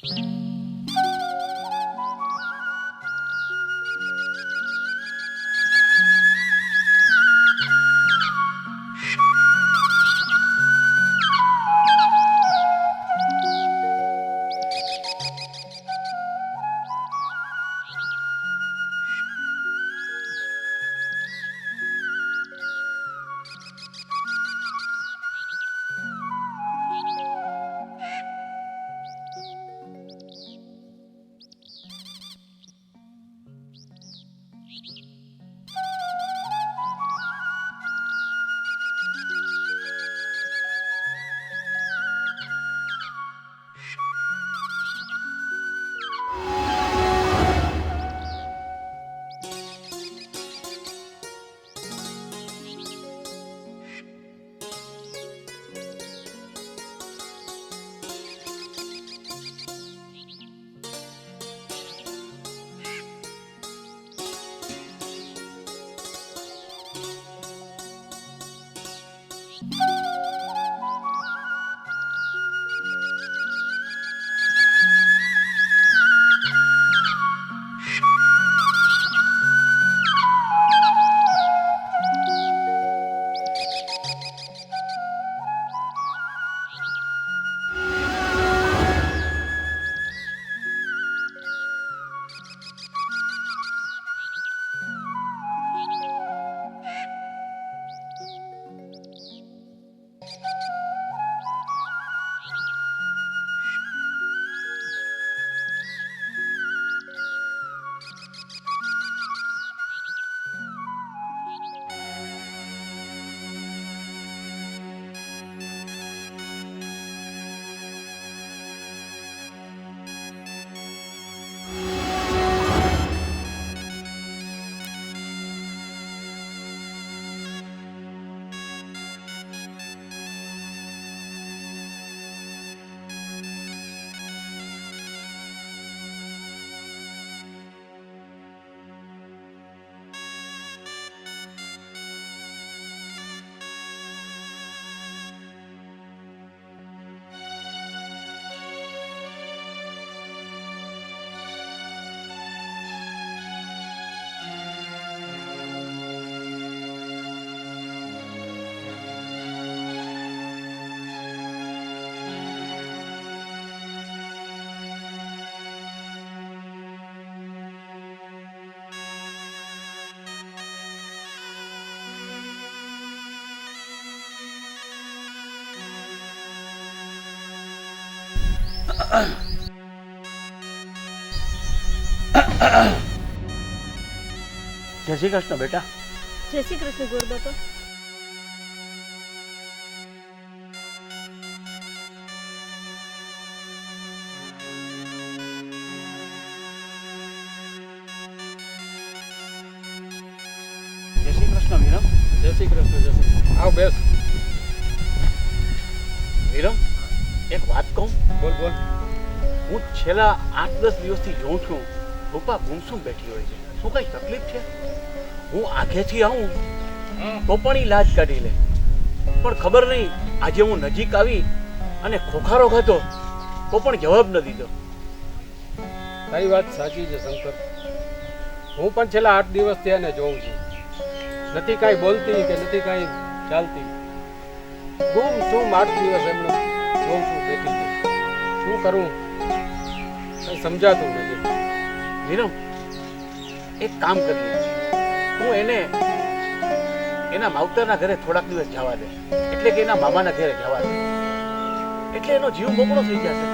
જય શ્રી કૃષ્ણ બેટા. જય શ્રી કૃષ્ણ ગોરબાપા. જય શ્રી કૃષ્ણ વિરમ. જય શ્રી કૃષ્ણ. જય શ્રી. આવ બેસ. વિરમ, એક વાત કહું? બોલ બોલ. હું છેલ્લા 8-10 દિવસથી જોઉં છું રૂપા ગુમસુમ બેઠી હોય છે. શું કઈ તકલીફ છે? હું આઘેથી આવું તો પણ ઈ લાજ કાઢી લે, પણ ખબર નહીં આજે હું નજીક આવી અને ખોખારો ખાધો તો પણ જવાબ ન દીધો. તારી વાત સાચી છે શંકર. હું પણ છેલ્લા 8 દિવસથી એને જોઉં છું. નથી કાંઈ બોલતી કે નથી કાંઈ ચાલતી. ગુમ શું 8 દિવસ એમને જોઉં છું બેઠી છે. શું કરું કંઈ સમજાતું નથી. વિરમ, એક કામ કરીએ, તું એને એના માવતરના ઘરે થોડાક દિવસ જવા દે, એટલે કે એના મામાના ઘરે જવા દે, એટલે એનો જીવ મોકળો થઈ જશે.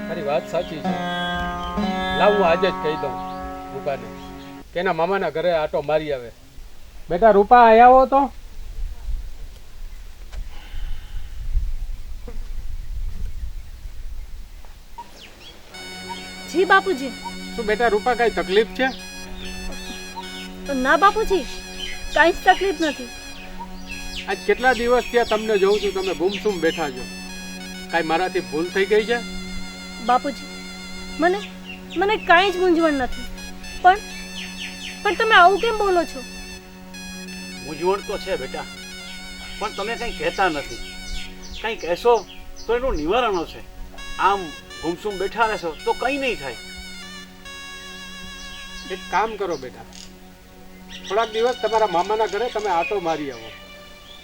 તારી વાત સાચી છે. લાવ હું આજે જ કહી દઉં રૂપાને કે એના મામાના ઘરે આટો મારી આવે. બેટા રૂપા આયા હો તો. જી બાપુજી. શું બેટા રૂપા કાંઈ તકલીફ છે? ના બાપુજી, કાંઈ જ તકલીફ નથી. આજ કેટલા દિવસ થયા તમને જોઉં છું, તમે ગુમસુમ બેઠા છો. કાંઈ મારાથી ભૂલ થઈ ગઈ છે? બાપુજી, મને કાંઈ જ મૂંઝવણ નથી, પણ તમે આવું કેમ બોલો છો? મૂંઝવણ તો છે બેટા, પણ તમે કંઈ કહેતા નથી. કંઈ કહેશો તો એનું નિવારણ હશે. આમ ગુમસુમ બેઠા રહેશો તો કંઈ નહીં થાય. એક કામ કરો બેટા, થોડાક દિવસ તમારા મામાના ઘરે તમે આટો મારી આવો,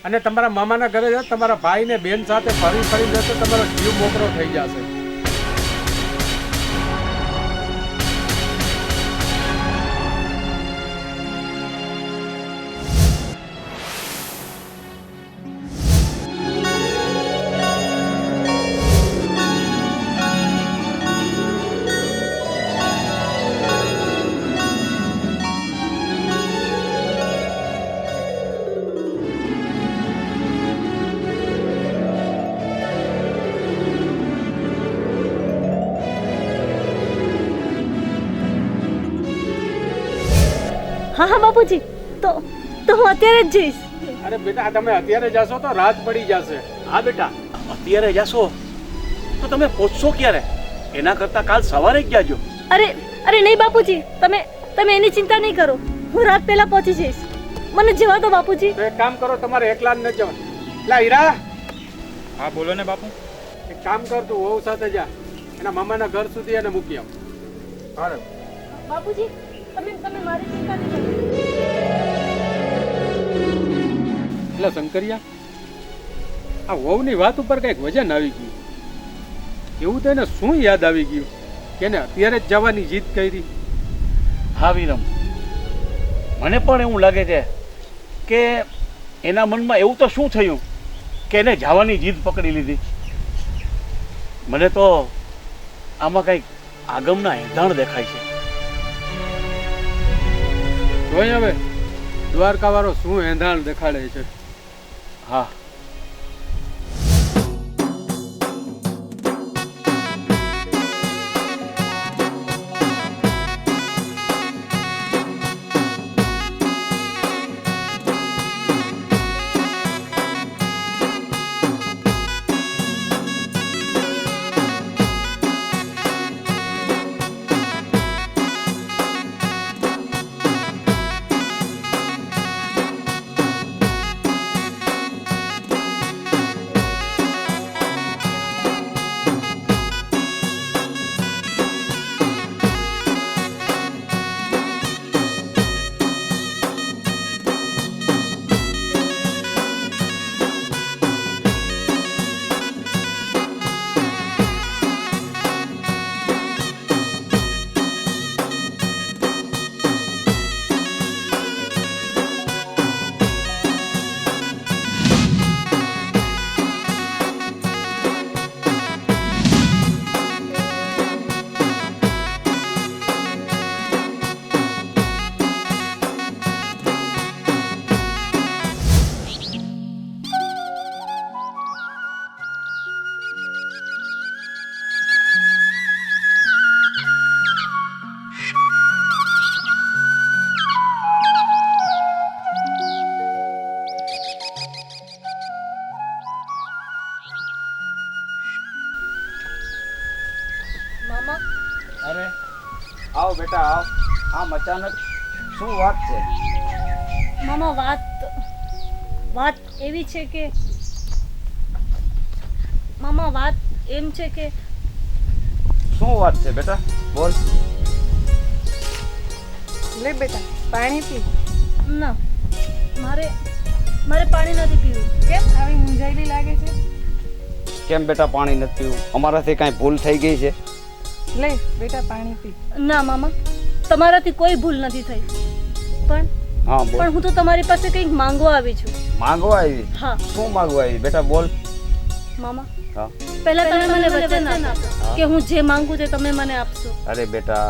અને તમારા મામાના ઘરે જાઓ, તમારા ભાઈ ને બેન સાથે ફરી ફરી જશો, તમારો જીવ મોકળો થઈ જશે. હા હા બાપુજી, તો હું અત્યારે જ જઈશ. અરે બેટા, તમે અત્યારે જશો તો રાત પડી જશે. હા બેટા, અત્યારે જશો તો તમે પહોંચશો ક્યારે? એના કરતાં કાલ સવારે જ જાજો. અરે નહીં બાપુજી, તમે એની ચિંતા નહીં કરો, હું રાત પહેલા પહોંચી જઈશ. મને જવા દો બાપુજી. તો એક કામ કરો, તમારે એકલા જ ન જવાનું. લા હીરા, હા બોલો ને બાપુ. એક કામ કર, તું વહુ સાથે જા, એના મામાના ઘર સુધી એને મૂકી આવ. અરે બાપુજી, તમે મારી ચિંતા નહીં કરો. એટલે શંકરિયા, આ વહુની વાત ઉપર કંઈક વજન આવી ગયું. એવું તો એને શું યાદ આવી ગયું કે એને અત્યારે જ જવાની જીદ કરી? હા વિરમ, મને પણ એવું લાગે છે કે એના મનમાં એવું તો શું થયું કે એને જવાની જીદ પકડી લીધી. મને તો આમાં કંઈક આગમના એંધાણ દેખાય છે. જોઈ હવે દ્વારકા વાળો શું એંધાણ દેખાડે છે. હા, મામા, અરે આવો બેટા આવો. આમ અચાનક શું વાત છે? મામા, વાત એવી છે કે મામા, વાત એમ છે કે શું વાત છે બેટા? બોલ. લે બેટા, પાણી પી. ના, મારે પાણી નથી પીવું. કેમ આવી મૂંઝાયેલી લાગે છે? કેમ બેટા પાણી નથી પીવું? અમારાથી કાંઈ ભૂલ થઈ ગઈ છે? લે બેટા, પાણી પી. ના મામા, તમારાથી કોઈ ભૂલ નથી થઈ, પણ હા બોલ. હું તો તમારી પાસે કંઈક માંગવા આવી છું. માંગવા આવી? હા શું માંગવા આવી બેટા? બોલ. મામા, હા. પહેલા તમે મને વચન આપો કે હું જે માંગુ તે તમે મને આપશો. અરે બેટા,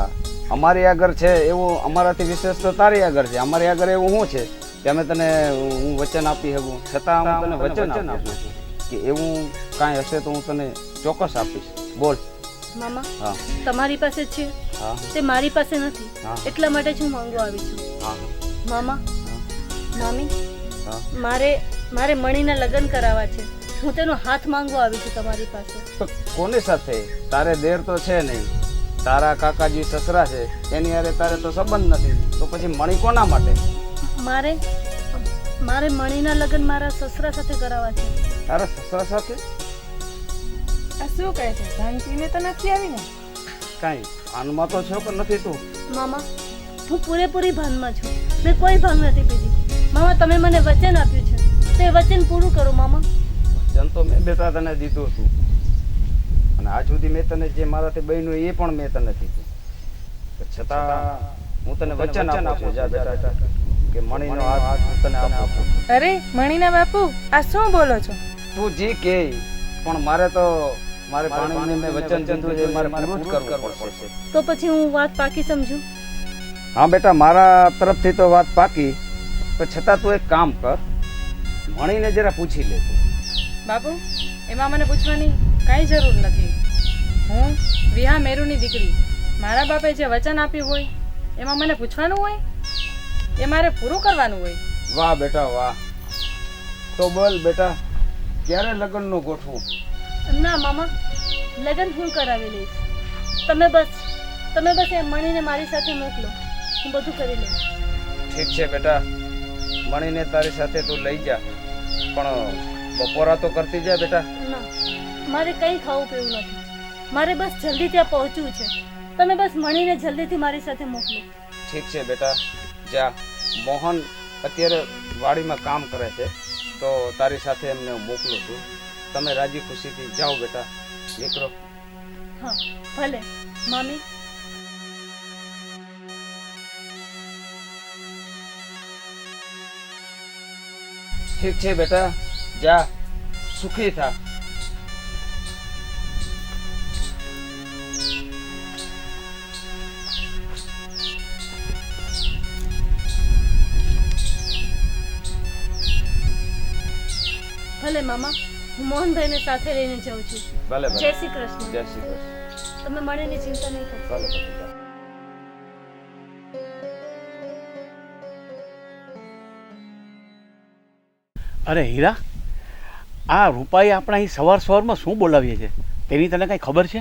અમારી આગળ છે એવું, અમારાથી વિશેષ તો તારી આગળ છે. અમારી આગળ એવું શું છે કે અમે તને હું વચન આપી શકું? છતાં હું તને વચન આપું છું કે એવું કાંઈ હશે તો હું તને ચોક્કસ આપીશ. બોલ. મામા, હા તમારી પાસે છે હા તે મારી પાસે નથી, હા. એટલા માટે જ હું માંગવા આવી છું. હા મામા, મામી, હા. મારે મણીના લગ્ન કરાવવા છે. હું તેનો હાથ માંગવા આવી છું તમારી પાસે. તો કોની સાથે? તારે દેર તો છે નહીં, તારા કાકાજી સસરા છે, એની હારે તારે તો સંબંધ નથી, તો પછી મણી કોના માટે? મારે મણીના લગ્ન મારા સસરા સાથે કરાવવા છે. તારા સસરા સાથે? આ શું કહે છે? ભાંગ પીને તો નથી આવી ને? કાંઈ આનમાં તો છો કે નથી તું? મામા હું પૂરેપૂરી ભાનમાં છું. મેં કોઈ ભાંગ નથી પીધી. મામા તમે મને વચન આપ્યું છે તો એ વચન પૂરું કરો મામા. વચન તો મેં બેટા તને દીધું હતું, અને આજ સુધી મેં તને જે મારાથી બન્યું એ પણ મેં તને દીધું. છતાં હું તને વચન આપું છું જા બેટા કે મણીનો હાથ હું તને આપું છું. અરે મણીના બાપુ, આ શું બોલો છો? તું જી કે, પણ મારે પાણીને મેં વચન દીધું છે, મારે પૂરું જ કરવું પડશે. તો પછી હું વાત પાકી સમજુ? હા બેટા, મારા તરફથી તો વાત પાકી, પણ છતાં તું એક કામ કર, મણીને જરા પૂછી લે તું. બાપુ, એમાં મને પૂછવાની કાંઈ જરૂર નથી. હું વિહા મેરુની દીકરી, મારા બાપે જે વચન આપ્યું હોય એમાં મને પૂછવાનું હોય, એ મારે પૂરું કરવાનું હોય. વાહ બેટા વાહ. તો બોલ બેટા, ક્યારે લગ્નનું ગોઠવું? ના મામા, લગ્ન હું કરાવી લઈશ. તમે બસ એ મણીને મારી સાથે મોકલો, હું બધું કરી લઈશ. ઠીક છે બેટા, મણીને તારી સાથે તું લઈ જા, પણ બપોરા તો કરતી જા બેટા. ના, મારે કંઈ ખાવું પીવું નથી. મારે બસ જલ્દી ત્યાં પહોંચવું છે. તમે બસ મણીને જલ્દીથી મારી સાથે મોકલો. ઠીક છે બેટા, જા. મોહન અત્યારે વાડીમાં કામ કરે છે, તો તારી સાથે એમને હું મોકલું છું. તમે રાજી ખુશીથી જાઓ બેટા, નીકળો. હા ભલે મામી. ઠીક છે બેટા, જા, સુખી થા. ભલે મામા, હું મોહનભાઈને સાથે લઈને જાઉં છું. ભલે ભલે. જય શ્રી કૃષ્ણ. જય શ્રી કૃષ્ણ. તમે મણીની ચિંતા નહીં કરશો. ભલે ભલે જા. અરે હીરા, આ રૂપાએ આપણા અહીં સવારમાં શું બોલાવીએ છે તેની તને કાંઈ ખબર છે?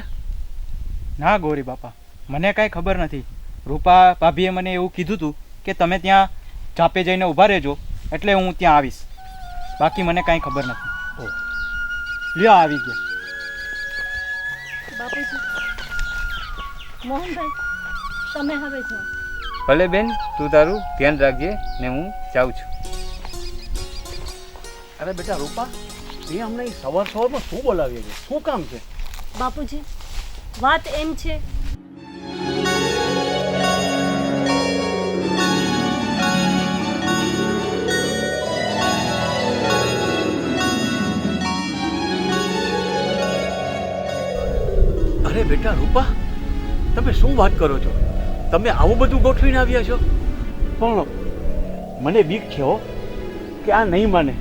ના ગોરી બાપા, મને કાંઈ ખબર નથી. રૂપા ભાભીએ મને એવું કીધું હતું કે તમે ત્યાં ચાપે જઈને ઊભા રહેજો, એટલે હું ત્યાં આવીશ. બાકી મને કાંઈ ખબર નથી. ઓહ, લ્યો આવી ગયા. બાપુજી, મોહનભાઈ તમે હવે જાઓ. ભલે બેન, તું તારું ધ્યાન રાખજે ને હું જાઉં છું. અરે બેટા રૂપા, તે હમણાં અહીં સવારમાં શું બોલાવીએ છે? શું કામ છે? બાપુજી, વાત એમ છે, અરે બેટા રૂપા, તમે શું વાત કરો છો? તમે આવું બધું ગોઠવીને આવ્યા છો? પણ મને બીક છે હો કે આ નહીં માને.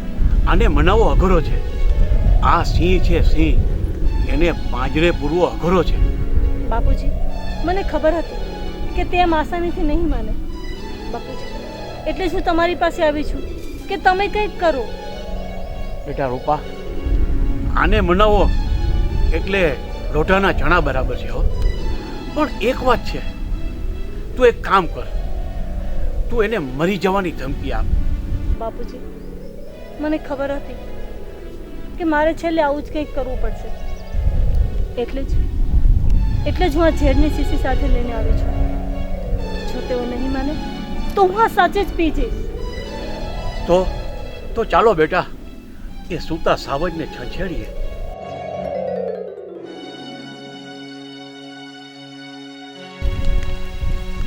આને મનાવવો અઘરો છે. આ સિંહ છે સિંહ, એને પાંજરે પૂરવો અઘરો છે. બાપુજી મને ખબર હતી કે તે આમ આસાનીથી નહીં માને. બાપુજી એટલે જ હું તમારી પાસે આવી છું કે તમે કંઈક કરો. બેટા રૂપા, આને મનાવો એટલે લોઢાના ચણા બરાબર છે હો. પણ એક વાત છે, તું એક કામ કર, તું એને મરી જવાની ધમકી આપ. બાપુજી મને ખબર હતી કે મારે છેલ્લે આવું જ કંઈક કરવું પડશે, એટલે જ હું આ ઝેરની શીશી સાથે લઈને આવી છું. જો તેઓ નહીં માને તો હું આ સાચે જ પી જઈશ. તો ચાલો બેટા, એ સૂતા સાવજને છંછેડીએ.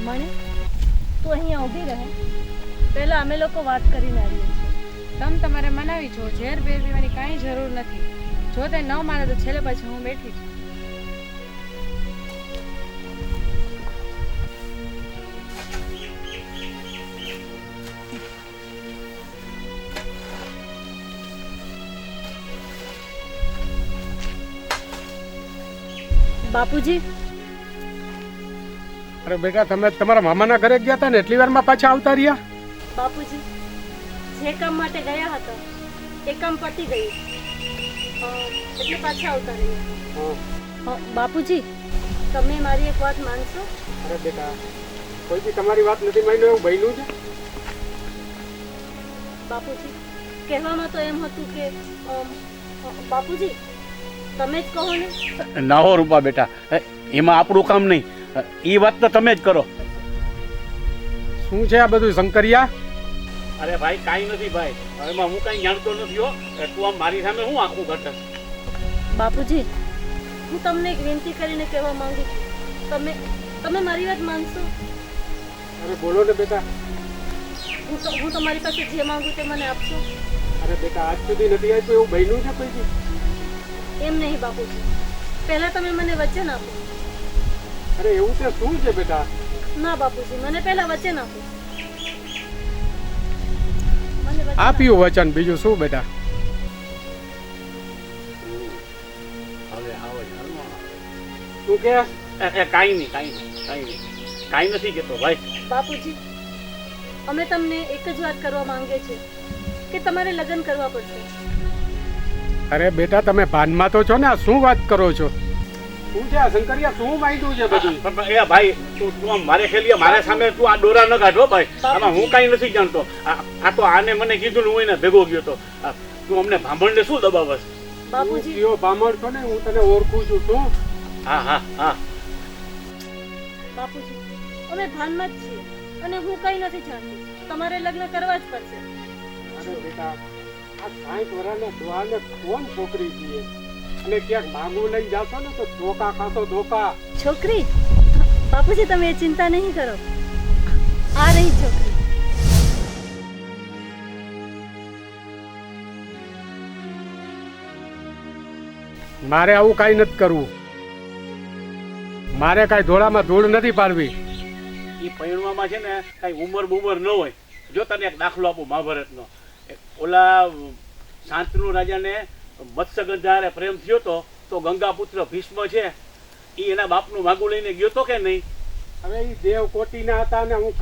મને તું અહીંયા ઊભી રહે, પહેલા અમે લોકો વાત કરીને આવીએ છીએ. તમે તમારે મનાવી છો, ઝેર બેર પીવાની કાંઈ જરૂર નથી. જો તે ન માને તો છેલ્લે પછી હું બેઠી છું. બાપુજી, અરે બેટા, તમે તમારા મામાના ઘરે ગયા હતા ને, એટલી વારમાં પાછા આવતા રહ્યા? બાપુજી જે કામ માટે ગયા હતા એ કામ પતી ગયું, એટલે પાછા આવતા રહ્યા. બાપુજી તમે મારી એક વાત માનશો? અરે બેટા, કોઈ બી તમારી વાત નથી માન્યો એવું બન્યું છે? બાપુજી કહેવામાં તો એમ હતું કે બાપુજી તમે જ કહો ને. ના હો રૂપા બેટા, એમાં આપણું કામ નહીં. એ વાત તો તમે જ કરો. શું છે આ બધું શંકરિયા? અરે ભાઈ કાંઈ નથી ભાઈ, એમાં હું કાંઈ જાણતો નથી હો. તું આમ મારી સામે હું આખું ઘટે. બાપુજી, હું તમને એક વિનંતી કરીને કહેવા માંગુ છું. તમે મારી વાત માનશો? અરે બોલો ને બેટા. હું તમારી પાસે જે માંગુ તે મને આપશો? અરે બેટા, આજ સુધી નથી આપ્યું એવું બન્યું છે કોઈ દી? એમ નહીં બાપુજી, પહેલા તમે મને વચન આપો. અરે એવું તે શું છે બેટા? ના બાપુજી, મને પહેલા વચન આપો. મને વચન આપ્યું વચન, બીજું શું બેટા? હવે આવો તું કે કાંઈ નથી કહેતો ભાઈ. બાપુજી, અમે તમને એક જ વાત કરવા માંગીએ છીએ કે તમારે લગ્ન કરવા પડશે. અરે બેટા, તમે ભાનમાં તો છો ને? આ શું વાત કરો છો? શું છે આ શંકરિયા? શું માંગ્યું છે બધું? એ ભાઈ તું આમ મારે ખેલીએ મારા સામે તું આ દોરા ન કાઢો ભાઈ. આમાં હું કાંઈ નથી જાણતો. આ તો આને મને કીધું ને હું એને ભેગો ગયો તો. તું અમને ભાંભણને શું દબાવસ? બાપુજી, તું ભામણ છો ને, હું તને ઓળખું છું. શું? હા બાપુજી, અમે ભાનમાં જ છીએ અને હું કઈ નથી જાણતી. તમારે લગ્ન કરવા જ પડશે. અરે બેટા, આ 60 વર્ષના ડોહાને કોણ છોકરી જોઈએ? અને ક્યાંક માંગવું લઈ જાશો ને તો ધોકા ખાશો, ધોકા. છોકરી? બાપુજી, તમે એ ચિંતા નહીં કરો. આ રહી છોકરી. મારે આવું કાંઈ નથી કરવું. મારે કાંઈ ધોળામાં ધૂળ નથી પાડવી. એ પૈણવામાં છે ને કાંઈ ઉંમર બુમર ન હોય. જો તને એક દાખલો આપું મહાભારતનો. ઓલા શાંતનુ રાજાને મત્સ્યગંધારે પ્રેમ થયો તો ગંગાપુત્ર ભીષ્મ છે એ એના બાપનું માગું લઈને ગયો તો કે નહીં? હવે એ દેવ કોટીના હતા ને હું